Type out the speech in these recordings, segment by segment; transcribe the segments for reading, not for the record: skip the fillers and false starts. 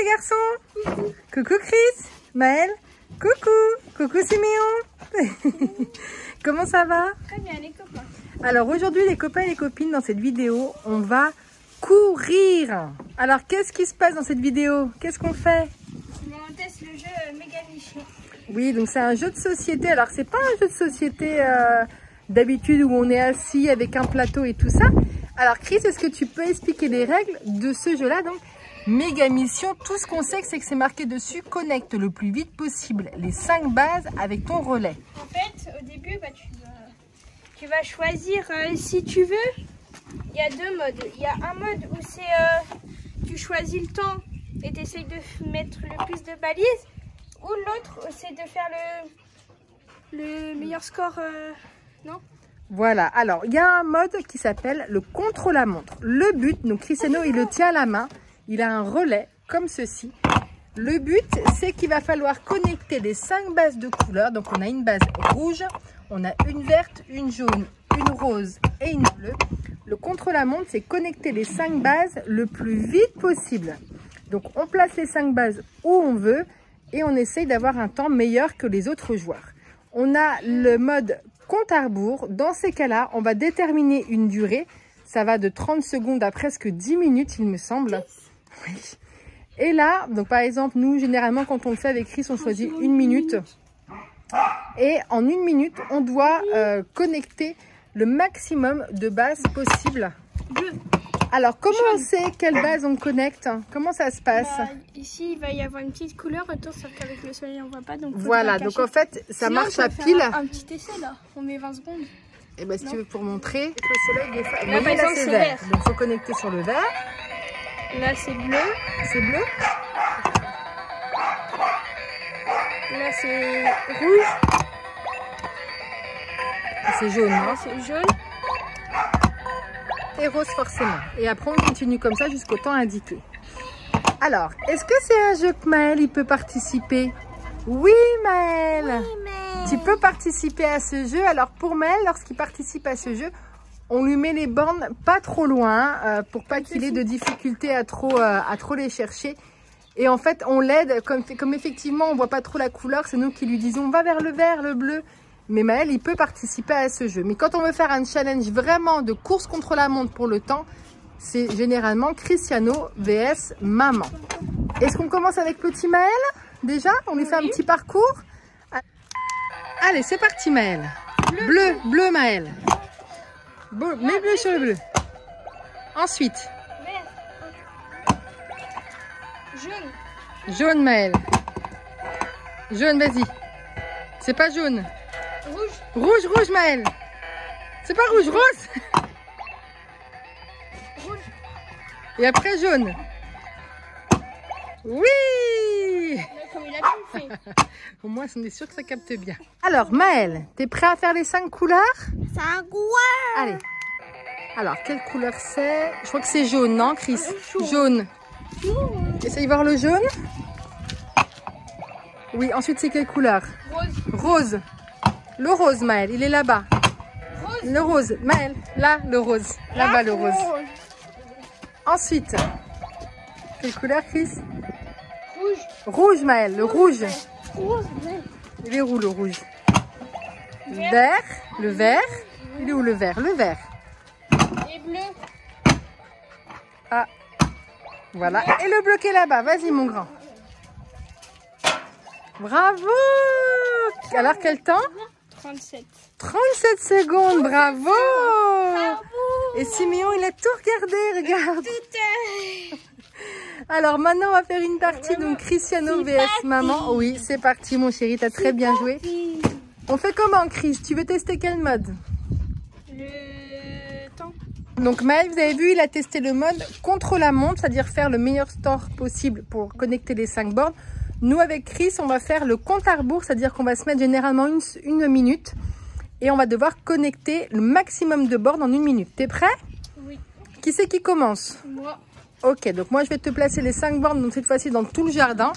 garçons. Coucou Chris, Maël. Coucou Siméon. Comment ça va? Très bien les copains. Alors aujourd'hui les copains et les copines, dans cette vidéo, on va courir. Alors qu'est-ce qui se passe dans cette vidéo? Qu'est-ce qu'on fait? On teste le jeu Méga Mission. Oui, donc c'est un jeu de société. Alors c'est pas un jeu de société d'habitude où on est assis avec un plateau et tout ça. Alors Chris, est-ce que tu peux expliquer les règles de ce jeu-là? Donc Méga Mission, tout ce qu'on sait, c'est que c'est marqué dessus: connecte le plus vite possible les 5 bases avec ton relais. En fait, au début, tu vas choisir si tu veux. Il y a deux modes. Il y a un mode où c'est tu choisis le temps et tu essayes de mettre le plus de balises. Ou l'autre, c'est de faire le meilleur score. Non? Voilà, alors il y a un mode qui s'appelle le contre-la-montre. Le but, donc Cristiano il le tient à la main, il a un relais comme ceci. Le but, c'est qu'il va falloir connecter les 5 bases de couleurs. Donc on a une base rouge, on a une verte, une jaune, une rose et une bleue. Le contre-la-montre, c'est connecter les 5 bases le plus vite possible. Donc on place les 5 bases où on veut et on essaye d'avoir un temps meilleur que les autres joueurs. On a le mode compte à rebours. Dans ces cas-là, on va déterminer une durée. Ça va de 30 secondes à presque 10 minutes, il me semble. Oui. Et là, donc par exemple, nous, généralement, quand on le fait avec Chris, on choisit 1 minute. Et en 1 minute, on doit connecter le maximum de bases possible. Alors, comment on sait quelle base on connecte? Comment ça se passe? Ici, il va y avoir une petite couleur autour, sauf qu'avec le soleil, on ne voit pas. Donc voilà, donc en fait, ça sinon, marche à pile. Un petit essai là, on met 20 secondes. Et bien, si tu veux, pour montrer, le soleil, des fois, là, par exemple, c'est c'est vert. vert. Donc, il faut connecter sur le vert. Là, c'est bleu. C'est bleu. Là, c'est rouge. C'est jaune, Là, hein? c'est jaune. Et rose forcément. Et après, on continue comme ça jusqu'au temps indiqué. Alors, est-ce que c'est un jeu que Maël il peut participer? Oui, Maël. Oui, mais... Tu peux participer à ce jeu. Alors, pour Maël, lorsqu'il participe à ce jeu, on lui met les bornes pas trop loin pour pas qu'il ait de difficulté à trop les chercher. Et en fait, on l'aide. Comme effectivement, on voit pas trop la couleur, c'est nous qui lui disons va vers le vert, le bleu. Mais Maël, il peut participer à ce jeu. Mais quand on veut faire un challenge vraiment de course contre la montre pour le temps, c'est généralement Cristiano vs maman. Est-ce qu'on commence avec petit Maël? Déjà, on lui fait un petit parcours. Allez, c'est parti Maël. Bleu Maël. Mets bleu sur le bleu. Ensuite. Vert. Jaune. Jaune Maël. Jaune, vas-y. C'est pas jaune. Rouge Maël. C'est pas rouge, rose. Rouge. Et après jaune. Oui. Comme il a tout fait. Au moins, on est sûr que ça capte bien. Alors Maël, t'es prêt à faire les 5 couleurs? C'est un couleur. Allez. Alors, quelle couleur c'est? Je crois que c'est jaune, non Chris? Jaune. Essaye de voir le jaune. Oui, ensuite c'est quelle couleur? Rose. Le rose, Maël, il est là-bas. Le rose, Maël, là, le rose. Là-bas, le rose. Ensuite, quelle couleur, Chris? Rouge, Maël, le rouge. Il est où, le rouge? Vert, le vert. Il est où, le vert? Le vert. Et bleu. Ah, voilà. Et le bleu qui est là-bas. Vas-y, mon grand. Bravo! Alors, quel temps? 37. 37 secondes, bravo! Et Siméon, il a tout regardé, regarde. Alors maintenant, on va faire une partie, donc Cristiano vs maman. Oui, c'est parti, mon chéri, t'as très bien joué. On fait comment, Chris? Tu veux tester quel mode? Le temps. Donc Maël, vous avez vu, il a testé le mode contre la montre, c'est-à-dire faire le meilleur score possible pour connecter les 5 bornes. Nous, avec Chris, on va faire le compte à rebours, c'est-à-dire qu'on va se mettre généralement une minute et on va devoir connecter le maximum de bornes en 1 minute. T'es prêt? Oui. Qui c'est qui commence? Moi. Ok, donc moi, je vais te placer les 5 bornes, donc cette fois-ci dans tout le jardin,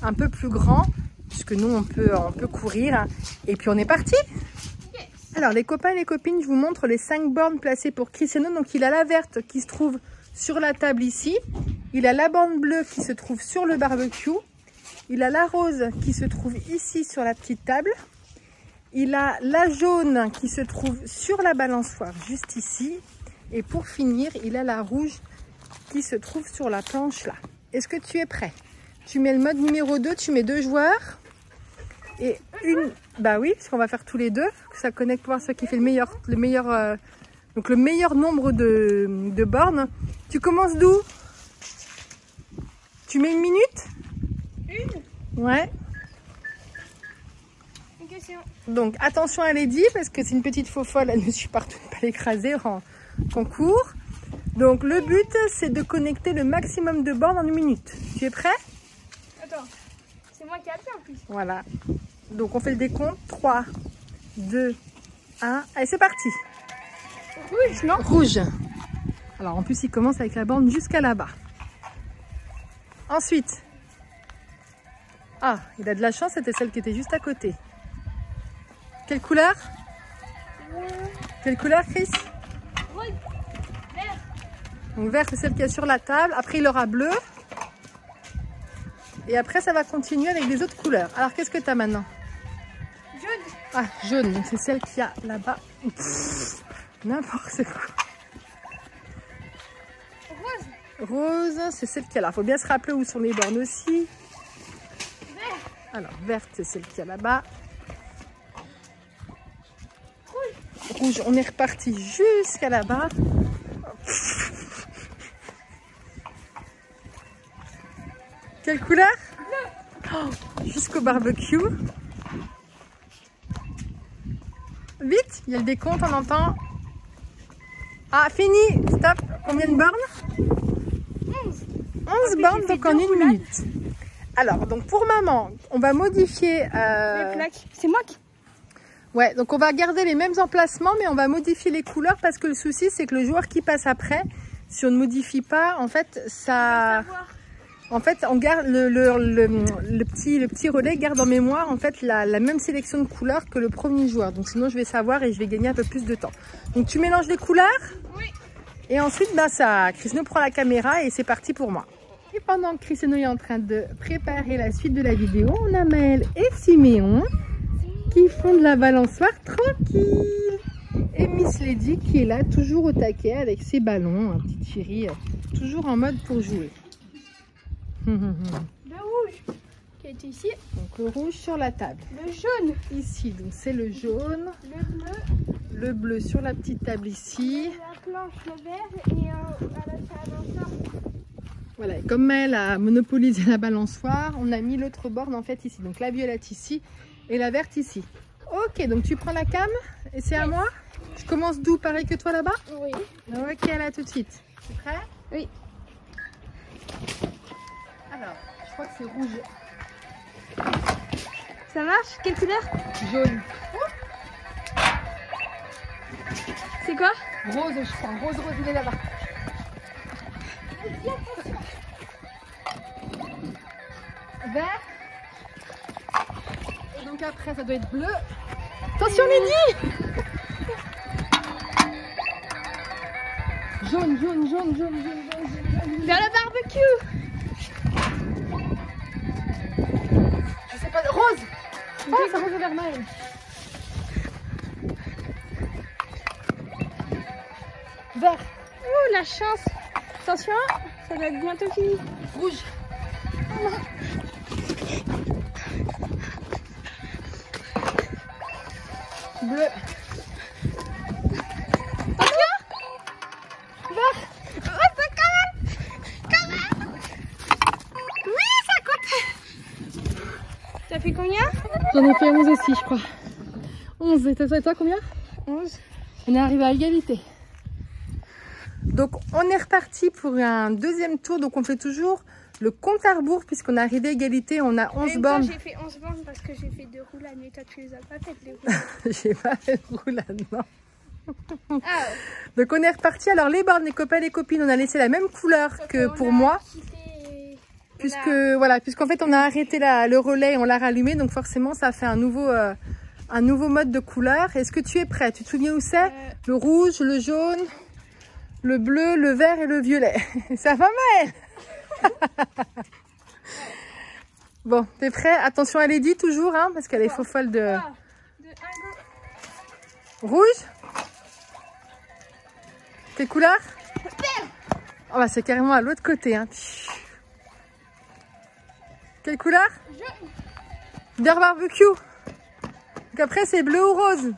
un peu plus grand, puisque nous, on peut courir. Et puis, on est parti. Yes. Alors, les copains et les copines, je vous montre les 5 bornes placées pour Cristiano. Donc, il a la verte qui se trouve sur la table ici. Il a la bande bleue qui se trouve sur le barbecue. Il a la rose qui se trouve ici sur la petite table. Il a la jaune qui se trouve sur la balançoire juste ici. Et pour finir, il a la rouge qui se trouve sur la planche là. Est-ce que tu es prêt? Tu mets le mode numéro 2, tu mets 2 joueurs. Et une... Bah oui, parce qu'on va faire tous les deux. Que ça connecte pour voir ce qui fait le meilleur nombre de bornes. Tu commences d'où? Tu mets 1 minute? Une? Ouais. Ok, c'est bon. Donc attention à Lady parce que c'est une petite faux folle, elle ne suit partout, ne pas l'écraser en concours. Donc le but c'est de connecter le maximum de bornes en 1 minute. Tu es prêt? Attends, c'est moi qui ai appelé en plus. Voilà. Donc on fait le décompte. 3, 2, 1. Allez, c'est parti. Rouge, non? Rouge. Alors en plus il commence avec la borne jusqu'à là-bas. Ensuite. Ah, il a de la chance, c'était celle qui était juste à côté. Quelle couleur? Quelle couleur, Chris? Rouge, vert. Donc vert, c'est celle qui est sur la table. Après, il aura bleu. Et après, ça va continuer avec des autres couleurs. Alors, qu'est-ce que tu as maintenant? Jaune. Ah, jaune. Donc, c'est celle qu'il y a là-bas. N'importe quoi. Rose. Rose, c'est celle qui est là. Il faut bien se rappeler où sont les bornes aussi. Vert. Alors, verte, c'est celle qui est là-bas. Rouge. Rouge, on est reparti jusqu'à là-bas. Quelle couleur? Oh, jusqu'au barbecue. Vite, il y a le décompte, on entend. Ah, fini, stop. Combien de bornes? 11 bornes, donc en 1 minute. Alors, donc pour maman, on va modifier... Les plaques. C'est moi qui... Ouais, donc on va garder les mêmes emplacements, mais on va modifier les couleurs parce que le souci, c'est que le joueur qui passe après, si on ne modifie pas, en fait, ça... En fait, on garde le petit relais garde en mémoire en fait la même sélection de couleurs que le premier joueur. Donc sinon, je vais savoir et je vais gagner un peu plus de temps. Donc tu mélanges les couleurs. Oui. Et ensuite, bah ça, Christeno prend la caméra et c'est parti pour moi. Et pendant que Christeno est en train de préparer la suite de la vidéo, on a Maëlle et Siméon qui font de la balançoire tranquille. Et Miss Lady qui est là, toujours au taquet avec ses ballons, un petit chéri, toujours en mode pour jouer. Le rouge qui est ici. Donc le rouge sur la table. Le jaune. Ici, donc c'est le jaune. Le bleu. Le bleu sur la petite table ici. La planche, le vert et à la balançoire. Voilà, comme elle a monopolisé la balançoire, on a mis l'autre borne en fait ici. Donc la violette ici et la verte ici. Ok, donc tu prends la cam et c'est à moi. Je commence d'où? Pareil que toi là-bas? Oui. Ok, là tout de suite. Tu es prêt? Oui. Alors, je crois que c'est rouge. Ça marche? Quelle couleur? Jaune. C'est quoi? Rose, je crois. Rose, il est là-bas. Vert. Et donc après, ça doit être bleu. Attention, Lady! Jaune. Vers le barbecue. Je sais pas. Rose! Oh, ça rose vers Maëlle. Vert. Ouh, la chance. Attention, ça doit être bientôt fini. Rouge. Bleu. Attention. Vert. Oh, ça quand même. Oui, ça compte. Ça fait combien? J'en ai fait 11 aussi, je crois. 11. Et toi, combien? 11. On est arrivé à égalité. Donc, on est reparti pour un deuxième tour. Donc, on fait toujours le compte à rebours puisqu'on est arrivé à égalité. On a 11 bornes. J'ai fait 11 bornes parce que j'ai fait 2 roulades. Mais toi, tu les as pas faites, les roulades. J'ai pas fait de roulade, non. Ah, Donc, on est reparti. Alors, les bornes, les copains et les copines, on a laissé la même couleur que pour moi. Puisqu'en fait, on a arrêté le relais et on l'a rallumé. Donc, forcément, ça fait un nouveau mode de couleur. Est-ce que tu es prêt? Tu te souviens où c'est? Le rouge, le jaune, le bleu, le vert et le violet. Ça va, Maëlle? Bon, t'es prêt? Attention à Lady toujours, hein, parce qu'elle est faux folle de... Rouge? Quelle couleur? Oh bah c'est carrément à l'autre côté, hein. Quelle couleur? Jaune. Beurre barbecue. Donc après c'est bleu ou rose?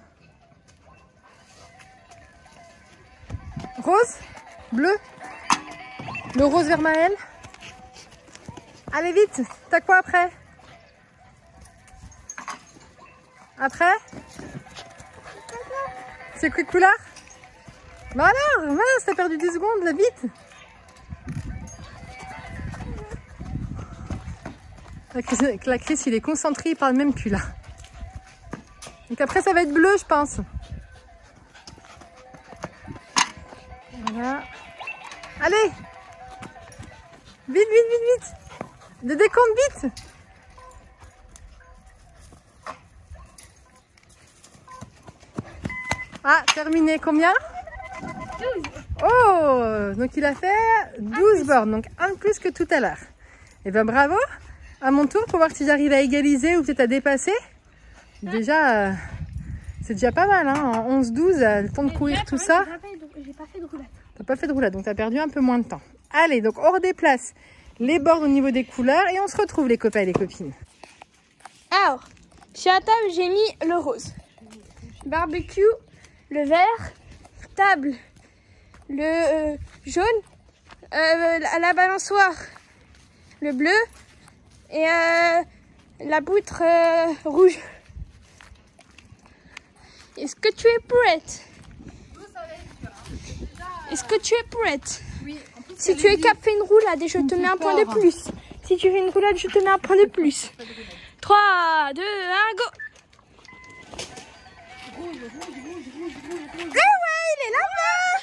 Rose? Bleu? Le rose vers Maëlle. Allez vite, t'as quoi après? Après? C'est quelle couleur? Bah alors, mince, t'as perdu 10 secondes, là, vite. La Chris, il est concentré, il parle même plus là. Donc après ça va être bleu, je pense. Voilà. Allez! Vite, vite, vite, vite! De décompte, vite! Ah, terminé. Combien? 12. Oh! Donc il a fait 12 bornes, donc un de plus que tout à l'heure. Et ben bravo! À mon tour pour voir si j'arrive à égaliser ou peut-être à dépasser. Déjà, c'est déjà pas mal, hein? En 11-12, le temps de courir tout ça. J'ai pas fait de roulade. T'as pas fait de roulade, donc t'as perdu un peu moins de temps. Allez, donc on redéplace les bornes au niveau des couleurs et on se retrouve les copains et les copines. Alors, sur la table, j'ai mis le rose. Barbecue, le vert. Table, le jaune. À la balançoire, le bleu. Et la poutre rouge. Est-ce que tu es prête? Est-ce que tu es prête? Oui. Si tu es cap, fais une roulade et je te mets un point de plus. Si tu fais une roulade, je te mets un point de plus. 3, 2, 1, go! Eh ouais, il est là-bas!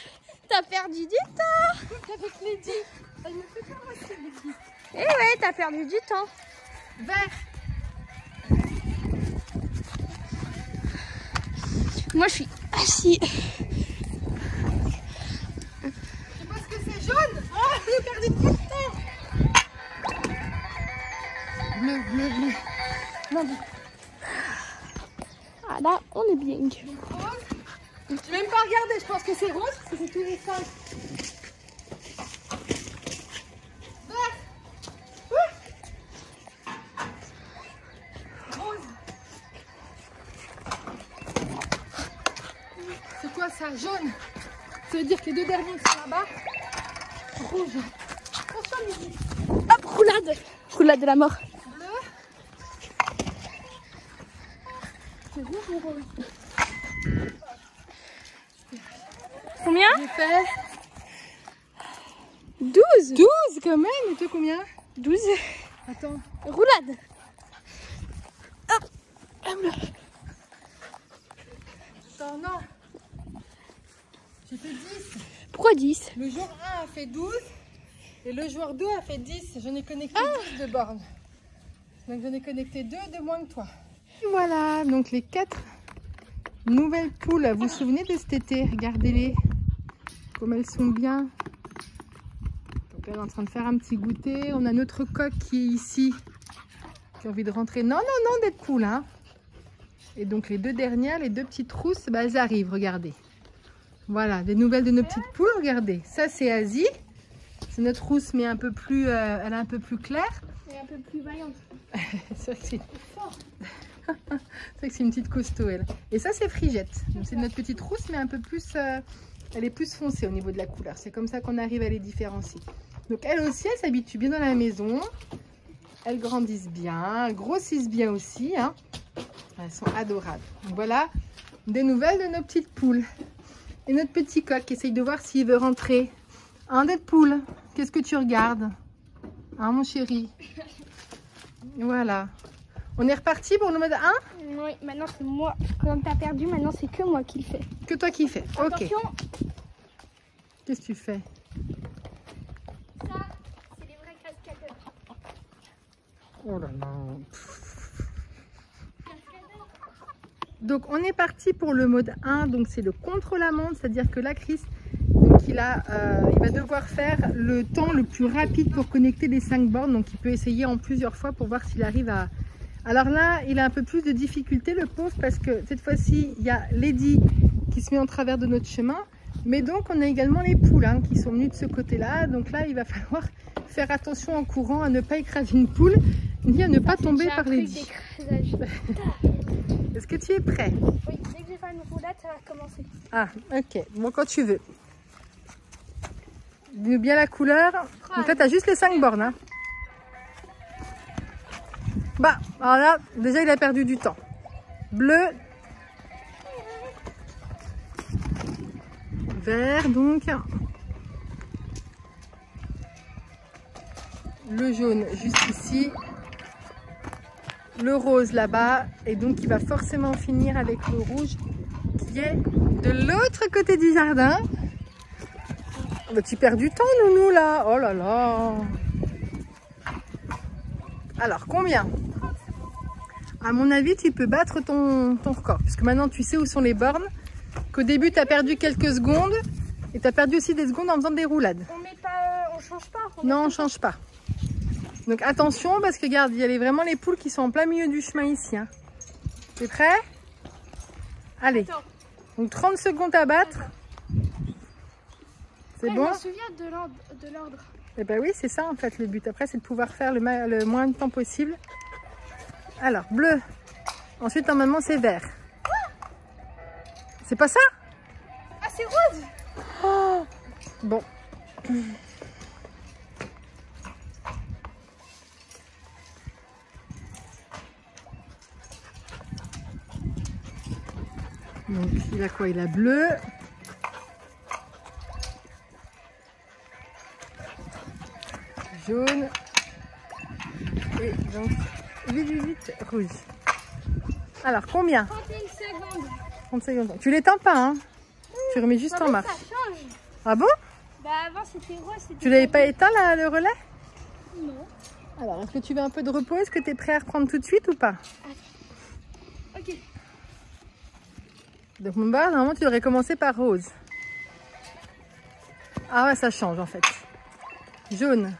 T'as perdu du temps! Avec Lady. Elle me fait peur aussi, Lady. Eh ouais, t'as perdu du temps. Vert. Moi, je suis assis. C'est parce que c'est jaune. Oh, j'ai perdu trop de temps. Bleu, bleu, bleu. Non, bleu. Ah là, on est bien. Rose. Je vais même pas regarder, je pense que c'est rose parce que c'est tous les 5. Vert. Rose. C'est quoi ça? Jaune. Ça veut dire que les deux derniers sont là-bas. Rouge. Attention, Lily. Hop, roulade. Roulade de la mort. Bleu. C'est rouge ou rose? Combien? J'ai fait 12. 12 quand même. Et toi combien? 12. Attends. Roulade. Hop. Attends, non. J'ai fait 10. Pourquoi 10? Le jour 1 a fait 12 et le jour 2 a fait 10. Je n'ai connecté 12 de bornes. Donc je n'ai connecté 2 de moins que toi. Et voilà, donc les 4 nouvelles poules. Vous vous souvenez de cet été? Regardez-les, comme elles sont bien. Donc elle est en train de faire un petit goûter. On a notre coq qui est ici, qui a envie de rentrer. Non, non, non, d'être poule, hein. Et donc les deux dernières, les deux petites rousses, bah, elles arrivent, regardez. Voilà, des nouvelles de nos petites poules, regardez. Ça, c'est Asie. C'est notre rousse, mais un peu plus, elle est un peu plus claire. Et un peu plus vaillante. C'est vrai que c'est une petite costaud, elle. Et ça, c'est Frigette. C'est notre petite rousse, mais un peu plus, elle est plus foncée au niveau de la couleur. C'est comme ça qu'on arrive à les différencier. Donc, elles aussi, elles s'habituent bien dans la maison. Elles grandissent bien, elles grossissent bien aussi, hein. Elles sont adorables. Donc, voilà, des nouvelles de nos petites poules. Et notre petit coq essaye de voir s'il veut rentrer. Hein, Deadpool, qu'est-ce que tu regardes? Hein, mon chéri? Voilà. On est reparti pour le mode 1? Oui, maintenant c'est moi. Comme t'as perdu, maintenant c'est que moi qui le fais. Que toi qui fais. Ok. Attention. Qu'est-ce que tu fais? Ça, c'est les vrais cascadeurs. Oh là là. Donc on est parti pour le mode 1, donc c'est le contre-la-montre, c'est-à-dire que la Chris, donc il va devoir faire le temps le plus rapide pour connecter les 5 bornes. Donc il peut essayer en plusieurs fois pour voir s'il arrive à... Alors là, il a un peu plus de difficulté, le pauvre, parce que cette fois-ci, il y a Lady qui se met en travers de notre chemin. Mais donc, on a également les poules hein, qui sont venues de ce côté-là. Donc là, il va falloir faire attention en courant à ne pas écraser une poule, ni à ne pas tomber par Lady. Est-ce que tu es prêt? Oui, dès que j'ai fait une roulade, ça va commencer. Ah, ok. Bon, quand tu veux. Dis-nous bien la couleur. Donc là, tu as juste les 5 bornes. Hein. Bah, alors là, déjà, il a perdu du temps. Bleu. Vert, donc. Le jaune, juste ici. Le rose là-bas. Et donc, il va forcément finir avec le rouge qui est de l'autre côté du jardin. Bah, tu perds du temps, Nounou, là. Oh là là. Alors, combien? À mon avis, tu peux battre ton record. Puisque maintenant, tu sais où sont les bornes. Qu'au début, tu as perdu quelques secondes. Et tu as perdu aussi des secondes en faisant des roulades. On change pas. Non, on change pas. Donc, attention, parce que regarde, il y a vraiment les poules qui sont en plein milieu du chemin ici. Hein. T'es prêt? Allez. Attends. Donc, 30 secondes à battre. C'est bon? Je me souviens de l'ordre. Eh ben oui, c'est ça en fait le but. Après, c'est de pouvoir faire le moins de temps possible. Alors, bleu. Ensuite, normalement, c'est vert. C'est pas ça? Ah, c'est rose. Oh. Bon. Donc, il a quoi? Il a bleu. Jaune. Et donc, vite, rouge. Alors, combien? 31 secondes. 30 secondes. Tu l'éteins pas, hein? Tu remets juste en marche. Ça change. Ah bon? Bah, avant, c'était rose. Tu l'avais pas éteint, le relais? Non. Alors, est-ce que tu veux un peu de repos? Est-ce que tu es prêt à reprendre tout de suite ou pas? Ok. Donc, mon bar, normalement, tu aurais commencé par rose. Ah ouais, ça change en fait. Jaune.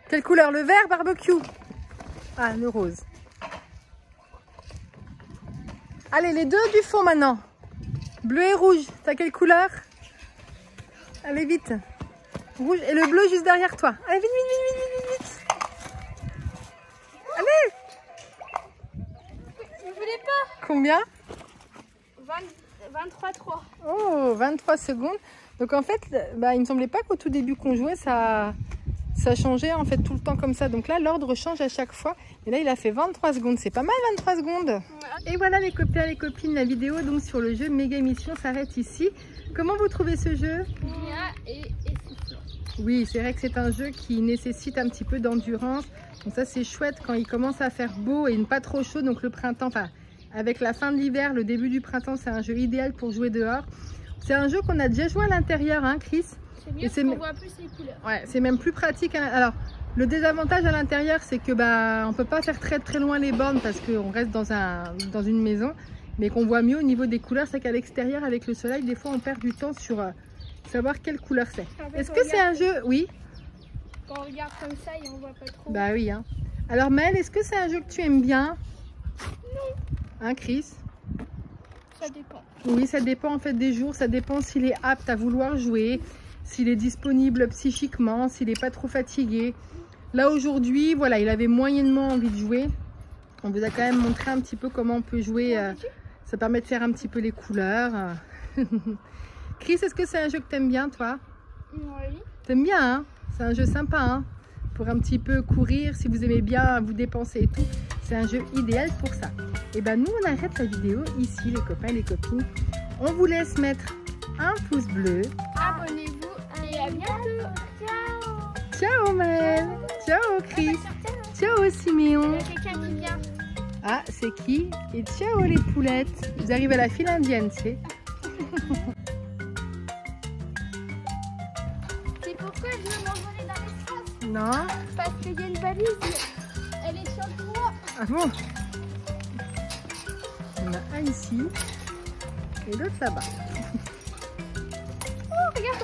Quelle couleur? Le vert, barbecue? Ah, le rose. Allez, les deux du fond maintenant. Bleu et rouge. T'as quelle couleur? Allez, vite. Rouge et le bleu juste derrière toi. Allez, vite. Allez. Je voulais pas. Combien? 23,3. Oh, 23 secondes. Donc en fait, bah, il ne me semblait pas qu'au tout début qu'on jouait, ça changeait en fait tout le temps comme ça. Donc là, l'ordre change à chaque fois. Et là, il a fait 23 secondes. C'est pas mal, 23 secondes. Et voilà les copains, les copines, la vidéo donc sur le jeu Méga Mission s'arrête ici. Comment vous trouvez ce jeu? Bien et soufflant. Oui, c'est vrai que c'est un jeu qui nécessite un petit peu d'endurance. Donc ça, c'est chouette quand il commence à faire beau et pas trop chaud. Donc le printemps, enfin, avec la fin de l'hiver, le début du printemps, c'est un jeu idéal pour jouer dehors. C'est un jeu qu'on a déjà joué à l'intérieur, hein, Chris? C'est mieux parce qu'on voit plus les couleurs. Ouais, c'est même plus pratique. Alors, le désavantage à l'intérieur, c'est que bah, on peut pas faire très loin les bornes parce qu'on reste dans une maison, mais qu'on voit mieux au niveau des couleurs. C'est qu'à l'extérieur, avec le soleil, des fois, on perd du temps sur savoir quelle couleur c'est. En fait, est-ce que c'est un jeu? Oui. Quand on regarde comme ça, et on voit pas trop. Bah oui. Hein. Alors Maëlle, est-ce que c'est un jeu que tu aimes bien? Non. Hein, Chris? Ça dépend. Oui, ça dépend en fait des jours. Ça dépend s'il est apte à vouloir jouer, s'il est disponible psychiquement, s'il n'est pas trop fatigué. Là aujourd'hui, voilà, il avait moyennement envie de jouer. On vous a quand même montré un petit peu comment on peut jouer. Ça permet de faire un petit peu les couleurs. Chris, est-ce que c'est un jeu que tu aimes bien, toi? Oui. T'aimes bien, hein? C'est un jeu sympa, hein? Pour un petit peu courir, si vous aimez bien vous dépenser et tout. C'est un jeu idéal pour ça. Et ben nous, on arrête la vidéo ici, les copains, les copines. On vous laisse mettre un pouce bleu. Abonnez-vous et à bientôt. Ciao. Ciao Maëlle. Ciao Chris. Ciao Siméon. Il y a quelqu'un qui vient. Ah, c'est qui? Et ciao les poulettes. Ils arrivent à la file indienne, tu sais. C'est pourquoi je veux m'envoler dans l'espace. Non. Parce qu'il y a une valise. Elle est sur le toit. Ah bon? Il y en a un ici et l'autre là-bas. Oh, regarde.